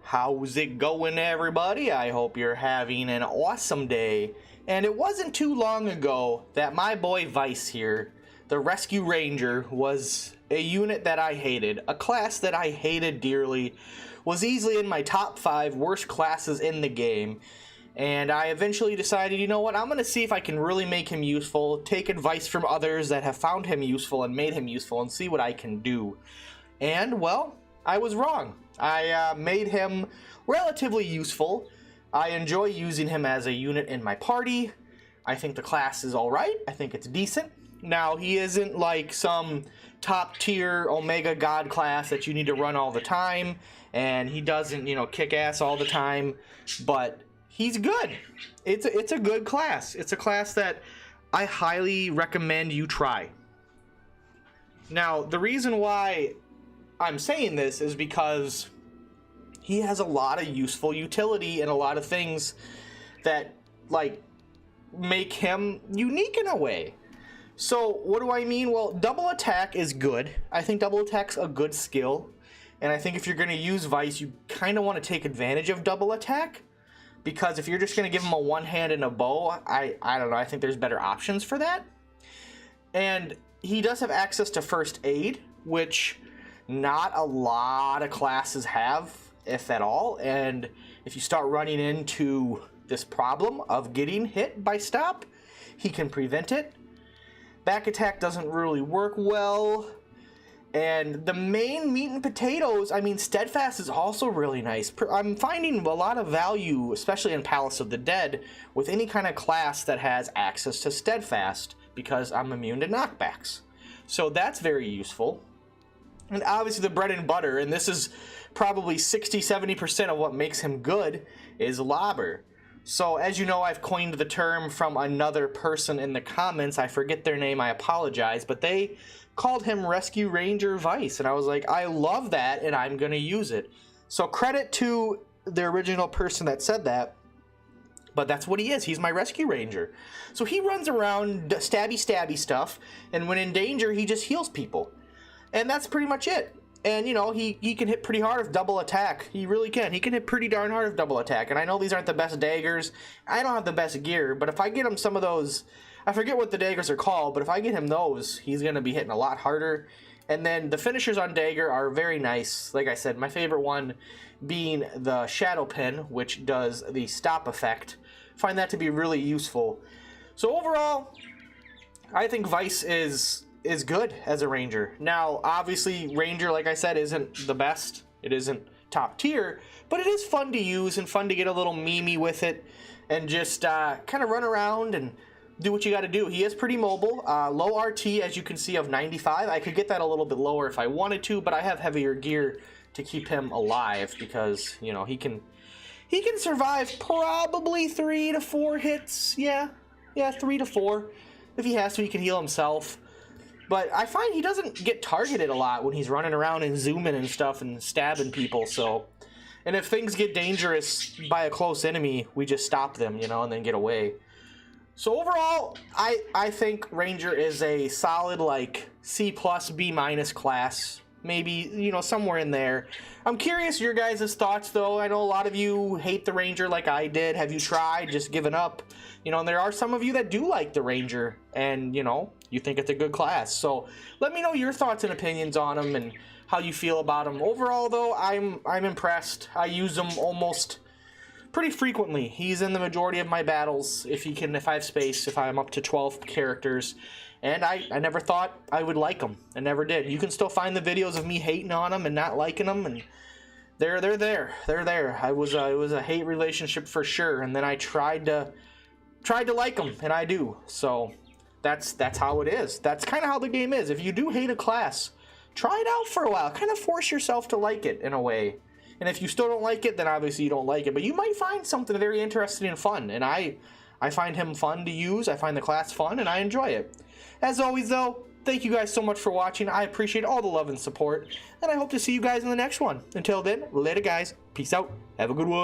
How's it going, everybody? I hope you're having an awesome day. And it wasn't too long ago that my boy Vyce here, the Rescue Ranger, was a unit that I hated, a class that I hated dearly, was easily in my top 5 worst classes in the game. And I eventually decided, you know what, I'm going to see if I can really make him useful, take advice from others that have found him useful and made him useful, and see what I can do. And, well, I was wrong. I made him relatively useful. I enjoy using him as a unit in my party. I think the class is alright. I think it's decent. Now, he isn't like some top tier Omega God class that you need to run all the time, and he doesn't, you know, kick ass all the time, but he's good. It's a good class. It's a class that I highly recommend you try. Now, the reason why I'm saying this is because he has a lot of useful utility and a lot of things that, like, make him unique in a way. So, what do I mean? Well, double attack is good. I think double attack's a good skill. And I think if you're going to use Vyce, you kind of want to take advantage of double attack. Because if you're just going to give him a one hand and a bow, I don't know, I think there's better options for that. And he does have access to first aid, which not a lot of classes have, if at all. And if you start running into this problem of getting hit by stop, he can prevent it. Back attack doesn't really work well. And the main meat and potatoes, I mean, steadfast is also really nice. I'm finding a lot of value, especially in Palace of the Dead, with any kind of class that has access to steadfast, because I'm immune to knockbacks. So that's very useful. And obviously the bread and butter, and this is probably 60-70% of what makes him good, is lobber. So as you know, I've coined the term from another person in the comments. I forget their name, I apologize, but they called him Rescue Ranger Vyce, and I was like, I love that, and I'm going to use it. So credit to the original person that said that, but that's what he is. He's my Rescue Ranger. So he runs around stabby stuff, and when in danger, he just heals people. And that's pretty much it. And, you know, he can hit pretty hard with double attack. He really can. He can hit pretty darn hard with double attack. And I know these aren't the best daggers. I don't have the best gear, but if I get him some of those, I forget what the daggers are called, but if I get him those, he's going to be hitting a lot harder. And then the finishers on dagger are very nice. Like I said, my favorite one being the Shadow Pin, which does the stop effect. Find that to be really useful. So overall, I think Vyce is good as a ranger. Now, obviously, ranger, like I said, isn't the best. It isn't top tier, but it is fun to use and fun to get a little memey with it and just kind of run around and do what you got to do. He is pretty mobile. Low RT, as you can see, of 95. I could get that a little bit lower if I wanted to, but I have heavier gear to keep him alive because, you know, he can survive probably 3 to 4 hits. Yeah, 3 to 4. If he has to, he can heal himself. But I find he doesn't get targeted a lot when he's running around and zooming and stuff and stabbing people, so. And if things get dangerous by a close enemy, we just stop them, you know, and then get away. So overall, I think Ranger is a solid, like, C+, B- class. Maybe, you know, somewhere in there. I'm curious your guys' thoughts, though. I know a lot of you hate the Ranger like I did. Have you tried? Just given up? You know, and there are some of you that do like the Ranger, and, you know, you think it's a good class. So let me know your thoughts and opinions on them and how you feel about them. Overall, though, I'm impressed. I use him almost pretty frequently. He's in the majority of my battles if I have space, if I'm up to 12 characters. And I never thought I would like them. I never did. You can still find the videos of me hating on them and not liking them, and they're there. They're there. It was a hate relationship for sure, and then I tried to like them, and I do. So that's how it is. That's kind of how the game is. If you do hate a class, try it out for a while. Kind of force yourself to like it in a way. And if you still don't like it, then obviously you don't like it. But you might find something very interesting and fun. And I find him fun to use. I find the class fun, and I enjoy it. As always, though, thank you guys so much for watching. I appreciate all the love and support. And I hope to see you guys in the next one. Until then, later, guys. Peace out. Have a good one.